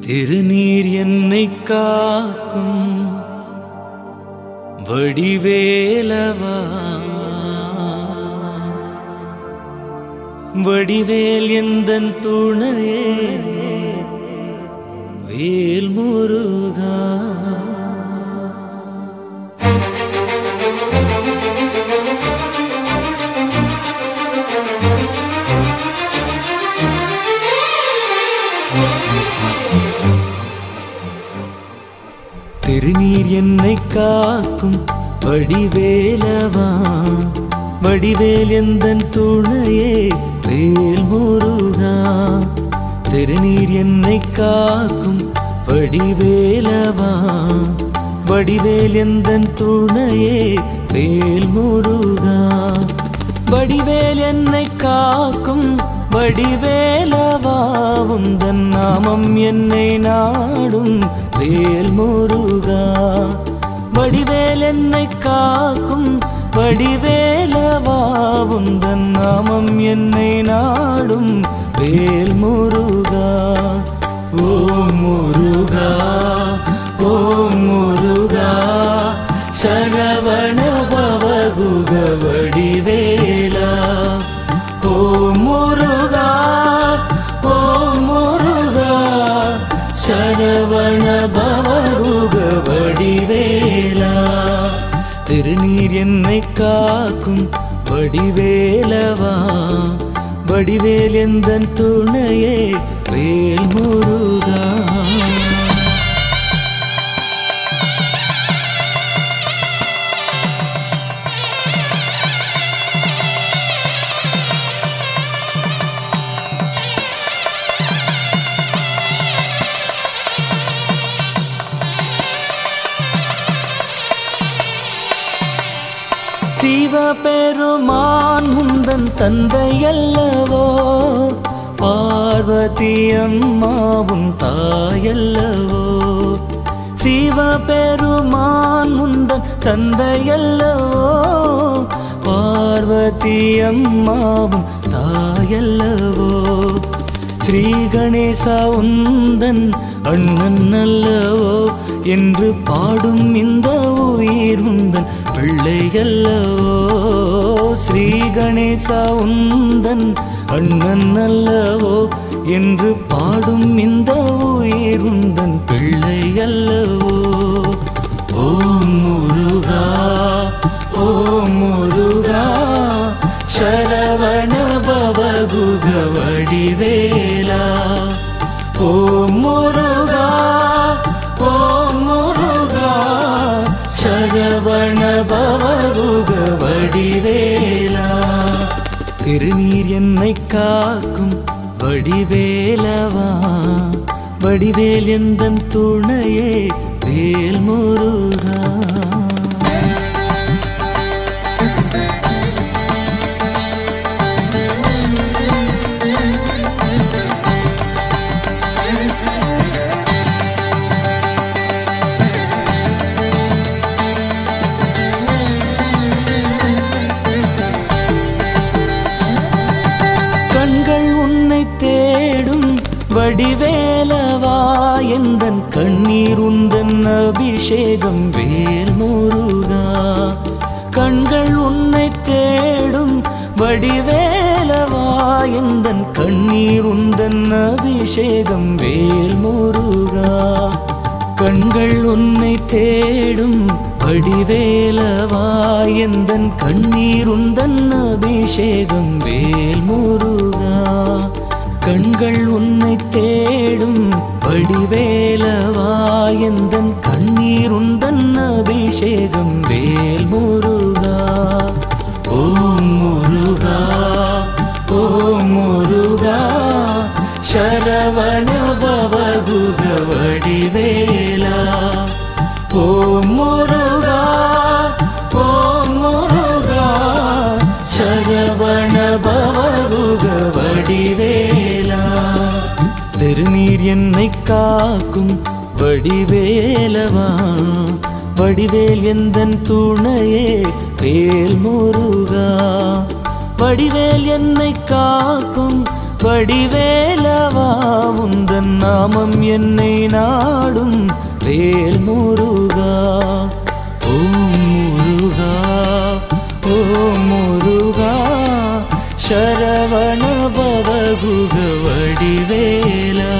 திருநீர் என்னை காக்கும் வடிவேலவா, வடிவேல் எந்தன் துணையே வேல் முருகா. திருநீர் என்னை காக்கும் வடிவேலவா, வடிவேல் எந்தன் துணையே வேல் முருகா. திருநீர் என்னை காக்கும் வடிவேலவா, வடிவேல் எந்தன் துணையே வேல் முருகா. வடிவேல் என்னை காக்கும் வடிவேலவா, உந்தன் நாமம் என்னை நாடும் வேல் முருகா. வடிவேல் என்னை காக்கும் வடிவேலவா, உந்தன் நாமம் என்னை நாடும் வேல் முருகா. ஓம் முருகா, ஓம் முருகா, சரவண பவகுக வடிவேலா. ஓம் முருகா, ஓம் முருகா, சரவண பவகுக வடிவேலா. திருநீர் என்னை காக்கும் வடிவேலவா, வடிவேல் எந்தன் துணையே வேல் முருகா. சிவபெருமான் முந்தன் தந்தையல்லவோ, பார்வதி அம்மாவும் தாயல்லவோ. சிவபெருமான் முந்தன் தந்தையல்லவோ, பார்வதி அம்மாவும் தாயல்லவோ. ஸ்ரீ கணேசா உந்தன் அண்ணன் அல்லவோ என்று பாடும் இந்த உயிர் உந்தன் பிள்ளையல்லவோ. ஸ்ரீ கணேசா உந்தன் அண்ணன் அல்லவோ என்று பாடும் இந்த உயிர் உந்தன் பிள்ளையல்லவோ. ஓம் முருகா, ஓம் முருகா, சரவண பவகுக வடிவேலா. ஓம் முருகா, ஓம் முருகா, சரவண பவகுக வடிவேலா. திருநீர் என்னை காக்கும் வடிவேலவா, வடிவேல் எந்தன் துணையே வேல் முருகா. கண்கள் உன்னை தேடும் வடிவேலவா, எந்தன் கண்ணீர் உந்தன் அபிஷேகம் வேல் முருகா. கண்கள் உன்னை தேடும் வடிவேலவா, எந்தன் கண்ணீர் உந்தன் அபிஷேகம் வேல் முருகா. கண்கள் உன்னை தேடும் வடிவேலவா, எந்தன் கண்ணீர் உந்தன் அபிஷேகம் வேல் முருகா. கண்கள் உன்னை தேடும் வடிவேலவா, எந்தன் கண்ணீர் உந்தன் அபிஷேகம் வேல் முருகா. ஓம் முருகா, ஓம் முருகா, சரவண பவகுக வடிவேலா. ஓம் முருகா, ஓம் முருகா, சரவண பவகுக வடிவேலா. திருநீர் என்னை காக்கும் வடிவேலவா, வடிவேல் எந்தன் துணையே வேல் முருகா. வடிவேல் என்னை காக்கும் வடிவேலவா உந்தன் நாமம் என்னை நாடும் வேல் முருகா. ஓம் முருகா ஓம் முருகா சரவண பவகுக வடிவேலா.